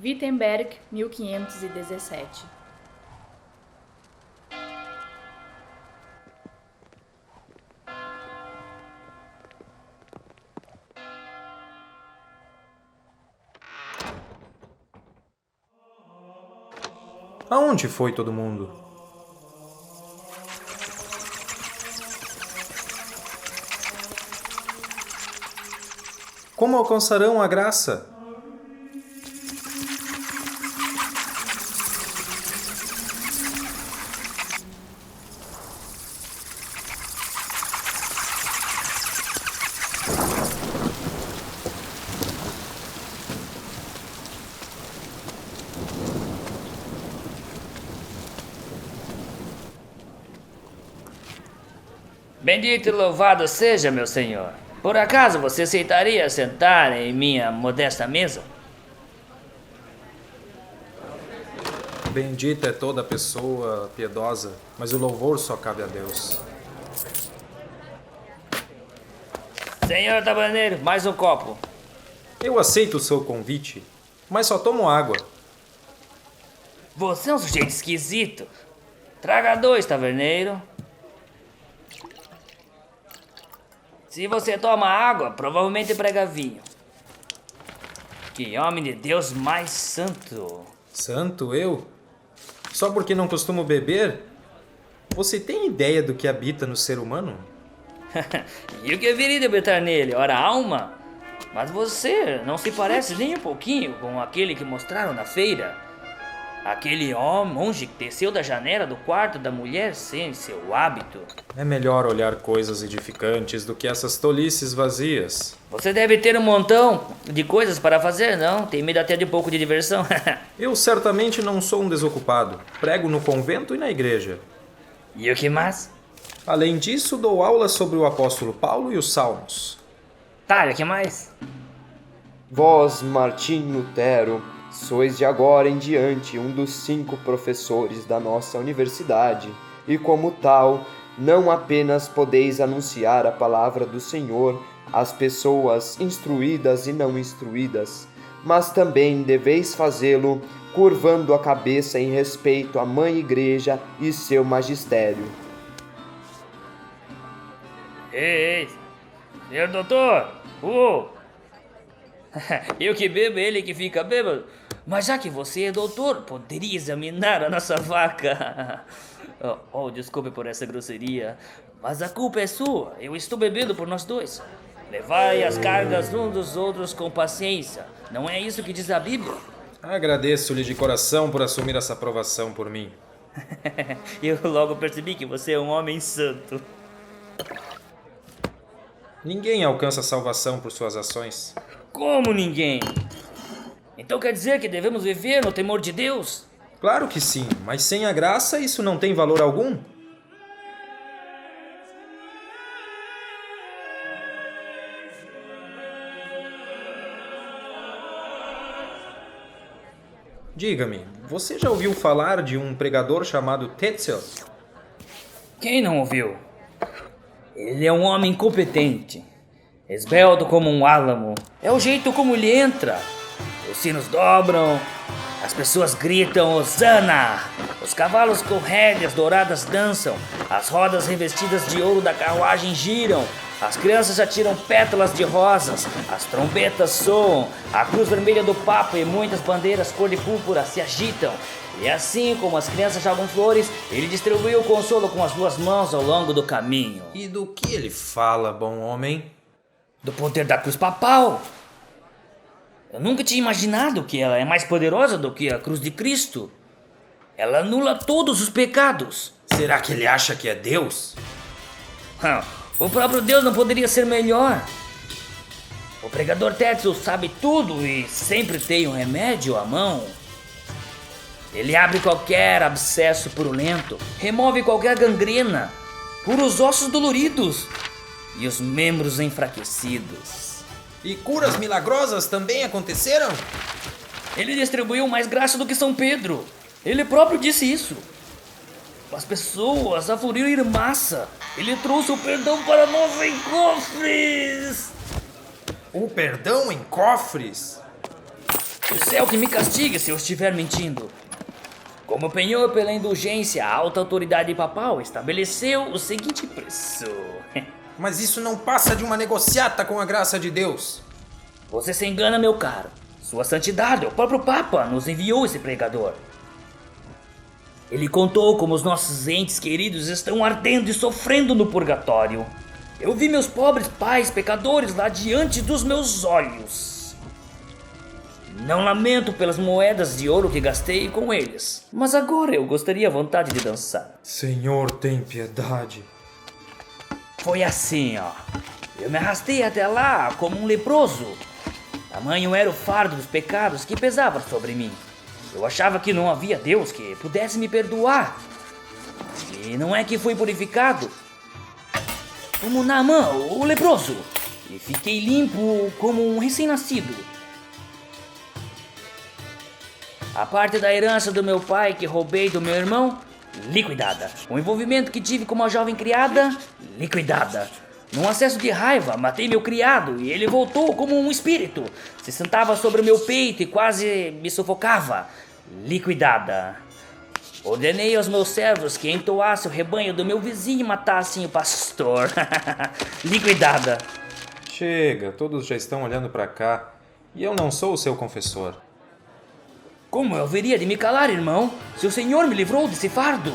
Wittenberg, 1517. Aonde foi todo mundo? Como alcançarão a graça? Bendito e louvado seja, meu senhor. Por acaso você aceitaria sentar em minha modesta mesa? Bendita é toda pessoa piedosa, mas o louvor só cabe a Deus. Senhor taberneiro, mais um copo. Eu aceito o seu convite, mas só tomo água. Você é um sujeito esquisito. Traga 2, taverneiro. Se você toma água, provavelmente prega vinho. Que homem de Deus mais santo. Santo eu? Só porque não costumo beber? Você tem ideia do que habita no ser humano? E o que viria de habitar nele? Ora, alma? Mas você não se parece nem um pouquinho com aquele que mostraram na feira. Aquele homem, monge que desceu da janela do quarto da mulher sem seu hábito. É melhor olhar coisas edificantes do que essas tolices vazias. Você deve ter um montão de coisas para fazer, não? Tem medo até de um pouco de diversão. Eu certamente não sou um desocupado. Prego no convento e na igreja. E o que mais? Além disso, dou aulas sobre o apóstolo Paulo e os Salmos. Tá, e o que mais? Vós, Martim Lutero, sois de agora em diante um dos 5 professores da nossa universidade, e como tal, não apenas podeis anunciar a palavra do Senhor às pessoas instruídas e não instruídas, mas também deveis fazê-lo curvando a cabeça em respeito à Mãe Igreja e seu magistério. Ei, senhor doutor! Eu que bebo, ele que fica bêbado. Mas já que você é doutor, poderia examinar a nossa vaca. Desculpe por essa grosseria, mas a culpa é sua. Eu estou bebendo por nós dois. Levai as cargas uns dos outros com paciência. Não é isso que diz a Bíblia? Agradeço-lhe de coração por assumir essa provação por mim. Eu logo percebi que você é um homem santo. Ninguém alcança salvação por suas ações. Como ninguém? Então quer dizer que devemos viver no temor de Deus? Claro que sim, mas sem a graça isso não tem valor algum. Diga-me, você já ouviu falar de um pregador chamado Tetzel? Quem não ouviu? Ele é um homem competente, esbelto como um álamo. É o jeito como ele entra. Os sinos dobram, as pessoas gritam Hosana, os cavalos com rédeas douradas dançam, as rodas revestidas de ouro da carruagem giram, as crianças atiram pétalas de rosas, as trombetas soam, a cruz vermelha do Papa e muitas bandeiras cor de púrpura se agitam. E assim como as crianças jogam flores, ele distribuiu o consolo com as 2 mãos ao longo do caminho. E do que ele fala, bom homem? Do poder da cruz papal. Eu nunca tinha imaginado que ela é mais poderosa do que a cruz de Cristo. Ela anula todos os pecados. Será que ele acha que é Deus? O próprio Deus não poderia ser melhor. O pregador Tetzel sabe tudo e sempre tem um remédio à mão. Ele abre qualquer abscesso purulento, remove qualquer gangrena, cura os ossos doloridos e os membros enfraquecidos. E curas milagrosas também aconteceram? Ele distribuiu mais graça do que São Pedro. Ele próprio disse isso. As pessoas afloriram em massa. Ele trouxe o perdão para nós em cofres. O perdão em cofres? O céu que me castigue se eu estiver mentindo. Como penhor pela indulgência, a alta autoridade papal estabeleceu o seguinte preço. Mas isso não passa de uma negociata com a graça de Deus. Você se engana, meu caro. Sua Santidade, o próprio Papa, nos enviou esse pregador. Ele contou como os nossos entes queridos estão ardendo e sofrendo no purgatório. Eu vi meus pobres pais pecadores lá diante dos meus olhos. Não lamento pelas moedas de ouro que gastei com eles, mas agora eu gostaria à vontade de dançar. Senhor, tem piedade. Foi assim, ó. Eu me arrastei até lá como um leproso. Tamanho era o fardo dos pecados que pesava sobre mim. Eu achava que não havia Deus que pudesse me perdoar. E não é que fui purificado, como Naamã, o leproso, e fiquei limpo como um recém-nascido. A parte da herança do meu pai que roubei do meu irmão, liquidada. O envolvimento que tive com uma jovem criada, liquidada. Num acesso de raiva, matei meu criado e ele voltou como um espírito. Se sentava sobre o meu peito e quase me sufocava. Liquidada. Ordenei aos meus servos que entoassem o rebanho do meu vizinho e matassem o pastor. Liquidada. Chega, todos já estão olhando para cá. E eu não sou o seu confessor. Como eu haveria de me calar, irmão, se o Senhor me livrou desse fardo?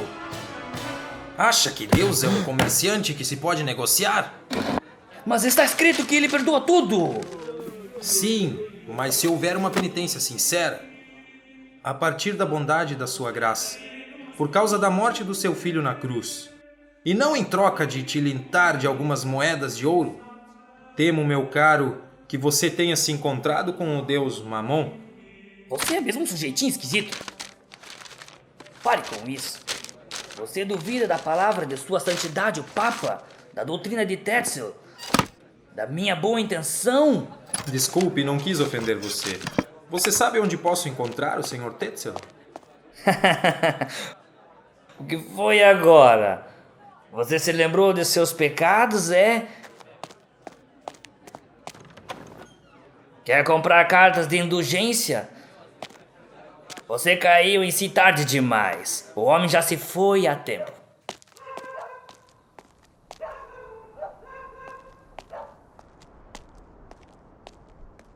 Acha que Deus é um comerciante que se pode negociar? Mas está escrito que ele perdoa tudo. Sim, mas se houver uma penitência sincera, a partir da bondade da sua graça, por causa da morte do seu filho na cruz, e não em troca de tilintar de algumas moedas de ouro, temo, meu caro, que você tenha se encontrado com o Deus Mamon. Você é mesmo um sujeitinho esquisito. Pare com isso. Você duvida da palavra de sua santidade, o Papa, da doutrina de Tetzel, da minha boa intenção? Desculpe, não quis ofender você. Você sabe onde posso encontrar o Sr. Tetzel? O que foi agora? Você se lembrou de seus pecados, é? Quer comprar cartas de indulgência? Você caiu em si tarde demais. O homem já se foi há tempo.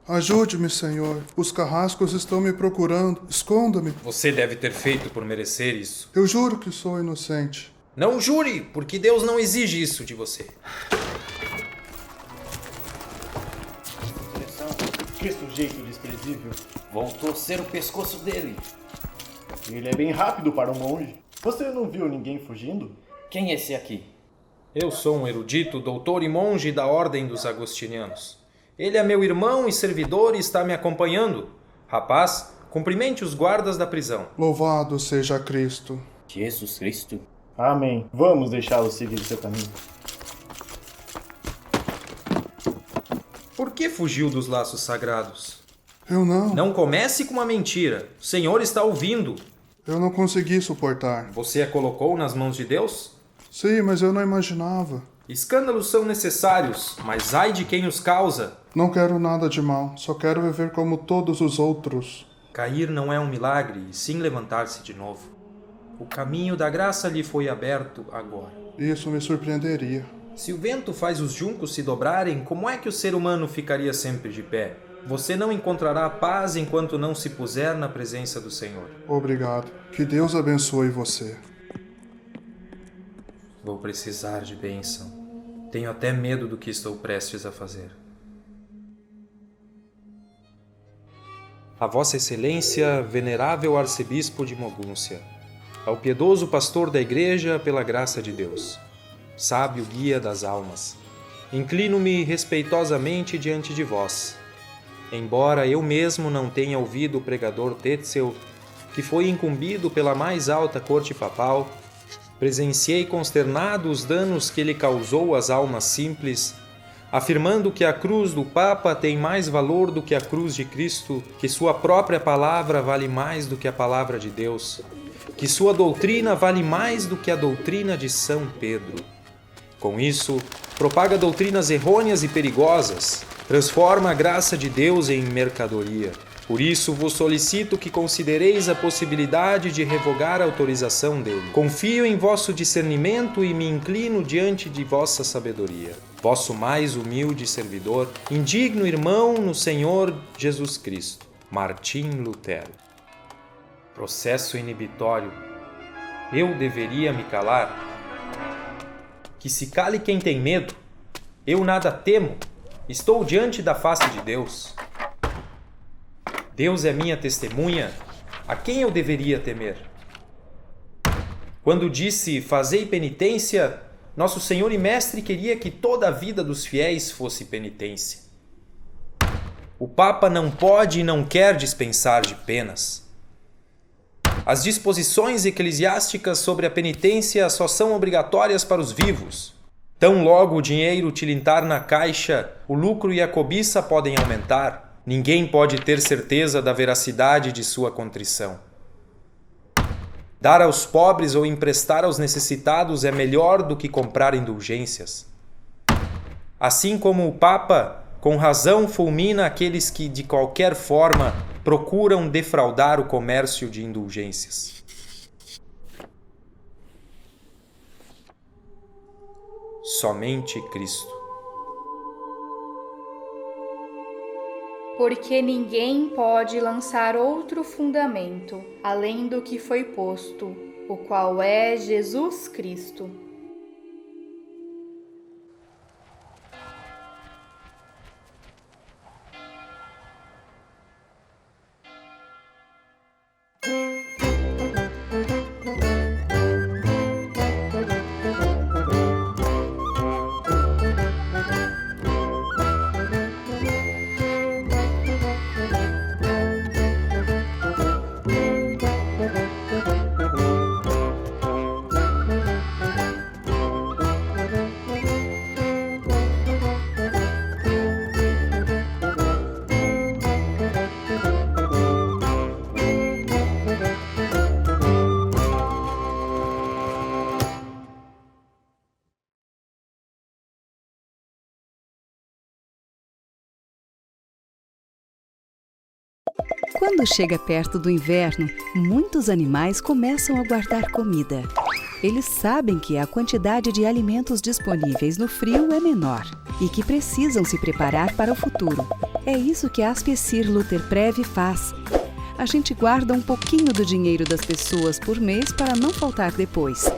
Ajude-me, Senhor. Os carrascos estão me procurando. Esconda-me. Você deve ter feito por merecer isso. Eu juro que sou inocente. Não jure, porque Deus não exige isso de você. Que sujeito desprezível. Vou torcer o pescoço dele. Ele é bem rápido para um monge. Você não viu ninguém fugindo? Quem é esse aqui? Eu sou um erudito, doutor e monge da Ordem dos Agostinianos. Ele é meu irmão e servidor e está me acompanhando. Rapaz, cumprimente os guardas da prisão. Louvado seja Cristo. Jesus Cristo. Amém. Vamos deixá-lo seguir seu caminho. Por que fugiu dos laços sagrados? Eu não. Não comece com uma mentira. O Senhor está ouvindo. Eu não consegui suportar. Você a colocou nas mãos de Deus? Sim, mas eu não imaginava. Escândalos são necessários, mas ai de quem os causa. Não quero nada de mal. Só quero viver como todos os outros. Cair não é um milagre, e sim levantar-se de novo. O caminho da graça lhe foi aberto agora. Isso me surpreenderia. Se o vento faz os juncos se dobrarem, como é que o ser humano ficaria sempre de pé? Você não encontrará paz enquanto não se puser na presença do Senhor. Obrigado. Que Deus abençoe você. Vou precisar de bênção. Tenho até medo do que estou prestes a fazer. A Vossa Excelência, Venerável Arcebispo de Mogúncia, ao piedoso pastor da Igreja pela graça de Deus, sábio guia das almas, inclino-me respeitosamente diante de vós. Embora eu mesmo não tenha ouvido o pregador Tetzel, que foi incumbido pela mais alta corte papal, presenciei consternado os danos que ele causou às almas simples, afirmando que a cruz do Papa tem mais valor do que a cruz de Cristo, que sua própria palavra vale mais do que a palavra de Deus, que sua doutrina vale mais do que a doutrina de São Pedro. Com isso, propaga doutrinas errôneas e perigosas, transforma a graça de Deus em mercadoria. Por isso vos solicito que considereis a possibilidade de revogar a autorização dele. Confio em vosso discernimento e me inclino diante de vossa sabedoria. Vosso mais humilde servidor, indigno irmão no Senhor Jesus Cristo, Martim Lutero. Processo inibitório. Eu deveria me calar? Que se cale quem tem medo. Eu nada temo. Estou diante da face de Deus. Deus é minha testemunha. A quem eu deveria temer? Quando disse, fazei penitência, nosso Senhor e Mestre queria que toda a vida dos fiéis fosse penitência. O Papa não pode e não quer dispensar de penas. As disposições eclesiásticas sobre a penitência só são obrigatórias para os vivos. Tão logo o dinheiro tilintar na caixa, o lucro e a cobiça podem aumentar. Ninguém pode ter certeza da veracidade de sua contrição. Dar aos pobres ou emprestar aos necessitados é melhor do que comprar indulgências. Assim como o Papa, com razão, fulmina aqueles que, de qualquer forma, procuram defraudar o comércio de indulgências. Somente Cristo. Porque ninguém pode lançar outro fundamento, além do que foi posto, o qual é Jesus Cristo. Quando chega perto do inverno, muitos animais começam a guardar comida. Eles sabem que a quantidade de alimentos disponíveis no frio é menor e que precisam se preparar para o futuro. É isso que a Aspecir Luterprev faz. A gente guarda um pouquinho do dinheiro das pessoas por mês para não faltar depois.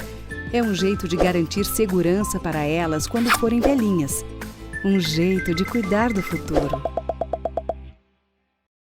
É um jeito de garantir segurança para elas quando forem velhinhas. Um jeito de cuidar do futuro.